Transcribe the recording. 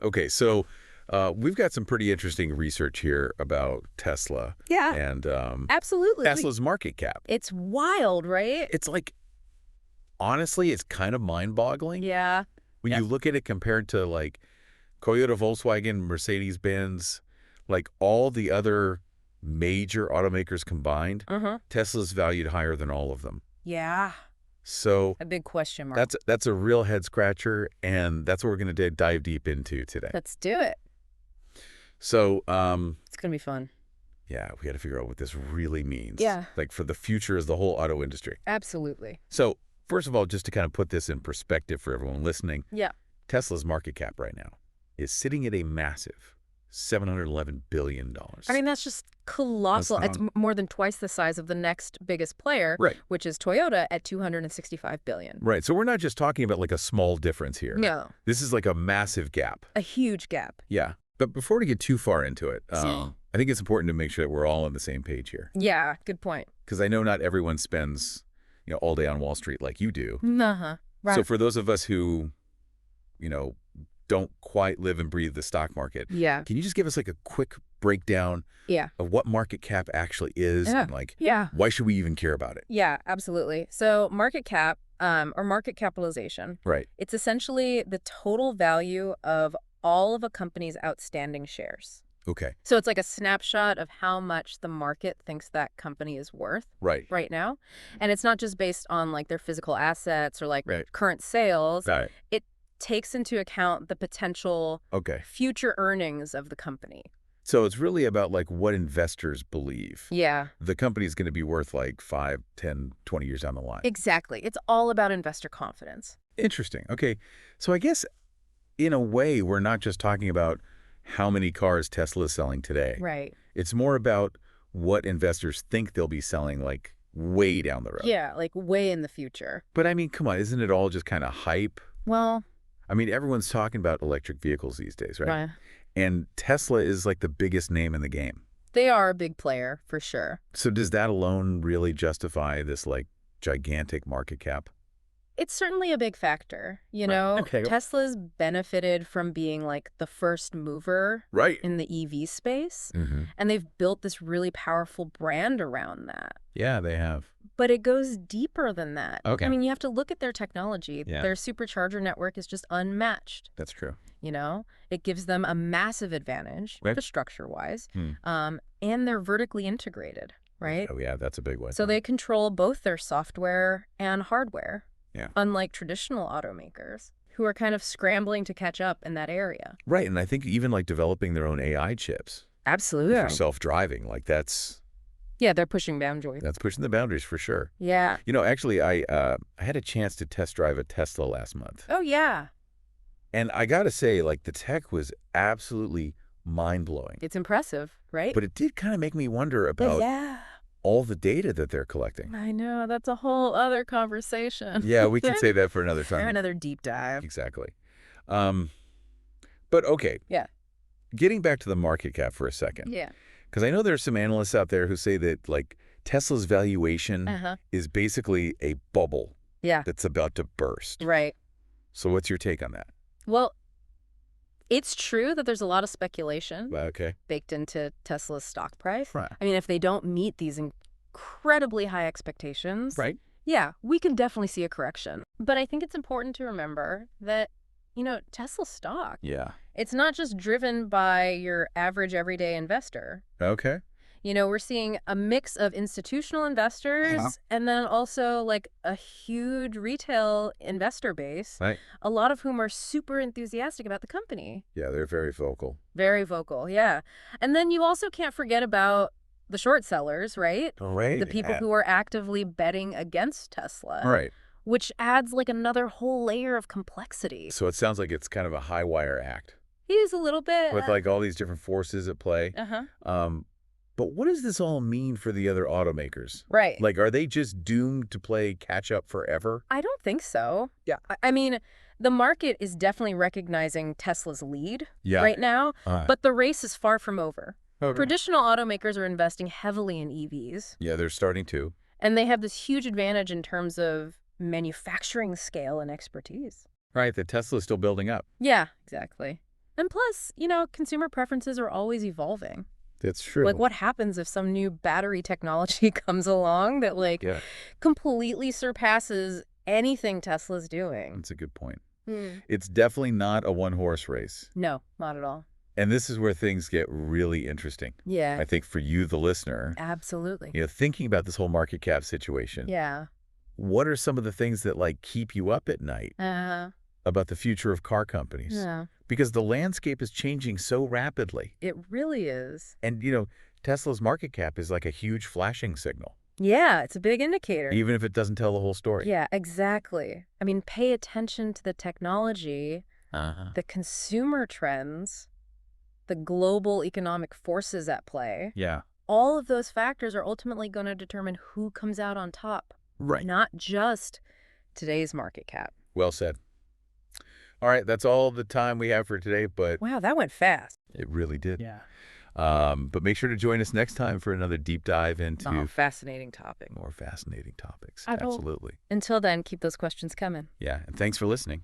Okay, so we've got some pretty interesting research here about Tesla Yeah, and absolutely. Tesla's market cap. It's wild, right? It's like, honestly, it's kind of mind-boggling Yeah. when Yeah. you look at it compared to like Toyota, Volkswagen, Mercedes-Benz, like all the other major automakers combined. Uh-huh. Tesla's valued higher than all of them. Yeah. So A big question mark. that's a real head scratcher, and that's what we're going to dive deep into today. Let's do it. So, It's going to be fun. yeah, we got to figure out what this really means. Yeah. Like for the future of the whole auto industry. Absolutely. So, first of all, just to kind of put this in perspective for everyone listening, Yeah. Tesla's market cap right now is sitting at a massive $711 billion. I mean, that's just colossal. That's It's more than twice the size of the next biggest player, Right. which is Toyota at $265 billion. Right. So we're not just talking about like a small difference here. No, This is like a massive gap. a huge gap. Yeah. But before we get too far into it, So- I think it's important to make sure that we're all on the same page here. Yeah, good point. Because I know not everyone spends, all day on Wall Street like you do. Uh-huh. Right. So for those of us who, don't quite live and breathe the stock market, Yeah. can you just give us like a quick breakdown Yeah. of what market cap actually is Yeah. and like Yeah. why should we even care about it? Yeah, absolutely. So market cap, or market capitalization, Right. it's essentially the total value of all of a company's outstanding shares. Okay. So it's like a snapshot of how much the market thinks that company is worth Right. right now. And it's not just based on like their physical assets or like Right. current sales. Got it. It takes into account the potential Okay. future earnings of the company. So it's really about like what investors believe. Yeah, The company's going to be worth like 5, 10, 20 years down the line. exactly. It's all about investor confidence. Interesting. Okay. So I guess in a way, we're not just talking about how many cars Tesla is selling today. Right. It's more about what investors think they'll be selling like way down the road. Yeah, like way in the future. But I mean, come on, isn't it all just kind of hype? Well, I mean, everyone's talking about electric vehicles these days, right? right. And Tesla is like the biggest name in the game. They are a big player for sure. So does that alone really justify this like gigantic market cap? It's certainly a big factor, you Right. know? Okay. Tesla's benefited from being like the first mover Right. in the EV space, Mm-hmm. and they've built this really powerful brand around that. Yeah, they have. But it goes deeper than that. Okay. I mean, you have to look at their technology. Yeah. Their supercharger network is just unmatched, That's true. you know? It gives them a massive advantage, Right. infrastructure-wise, Hmm. and they're vertically integrated, right? Oh, yeah, that's a big one. So they control both their software and hardware. Yeah. Unlike traditional automakers who are kind of scrambling to catch up in that area. Right, and I think even like developing their own AI chips Absolutely. for self-driving, like that's Yeah, they're pushing boundaries. pushing the boundaries for sure. Yeah. Actually, I had a chance to test drive a Tesla last month, Oh, yeah. and I gotta say, like the tech was absolutely mind-blowing. It's impressive, right? But it did kind of make me wonder about yeah. all the data that they're collecting. I know. That's a whole other conversation. Yeah, we can say that for another For time. another deep dive. Exactly. But okay. Yeah. Getting back to the market cap for a second, Yeah. because I know there's some analysts out there who say that like Tesla's valuation Uh-huh. is basically a bubble Yeah. that's about to burst. Right. So what's your take on that? Well, it's true that there's a lot of speculation Okay. baked into Tesla's stock price. Right. I mean, if they don't meet these incredibly high expectations, Right. yeah, we can definitely see a correction. But I think it's important to remember that, Tesla stock, Yeah. it's not just driven by your average everyday investor. Okay. We're seeing a mix of institutional investors Uh-huh. and then also like a huge retail investor base, Right. a lot of whom are super enthusiastic about the company. Yeah, they're very vocal. Very vocal, yeah. And then you also can't forget about the short sellers, right? All right. The people who are actively betting against Tesla, All right. which adds like another whole layer of complexity. So it sounds like it's kind of a high wire act He is a little bit. with like all these different forces at play. Uh-huh. But what does this all mean for the other automakers? Right. Like, are they just doomed to play catch up forever? I don't think so. Yeah. I mean, the market is definitely recognizing Tesla's lead Yeah. right now, All right. but the race is far from over. Okay. Traditional automakers are investing heavily in EVs, Yeah, they're starting to. and they have this huge advantage in terms of manufacturing scale and expertise. Right, the Tesla's still building up. Yeah, exactly. And plus, consumer preferences are always evolving. That's true. Like, what happens if some new battery technology comes along that, Yeah, completely surpasses anything Tesla's doing? that's a good point. Hmm. It's definitely not a one-horse race. No, not at all. And this is where things get really interesting. Yeah, I think for you, the listener, absolutely. thinking about this whole market cap situation, Yeah. what are some of the things that keep you up at night Uh, about the future of car companies? yeah. Because the landscape is changing so rapidly. It really is. And, Tesla's market cap is like a huge flashing signal, Yeah, it's a big indicator. even if it doesn't tell the whole story. Yeah, exactly. I mean, pay attention to the technology, Uh-huh. the consumer trends, the global economic forces at play. Yeah. All of those factors are ultimately going to determine who comes out on top, Right. not just today's market cap. Well said. All right, that's all the time we have for today, but Wow, that went fast. it really did. Yeah. But make sure to join us next time for another deep dive into Oh, fascinating topic. more fascinating topics. I don't- Absolutely. Until then, keep those questions coming. Yeah, and thanks for listening.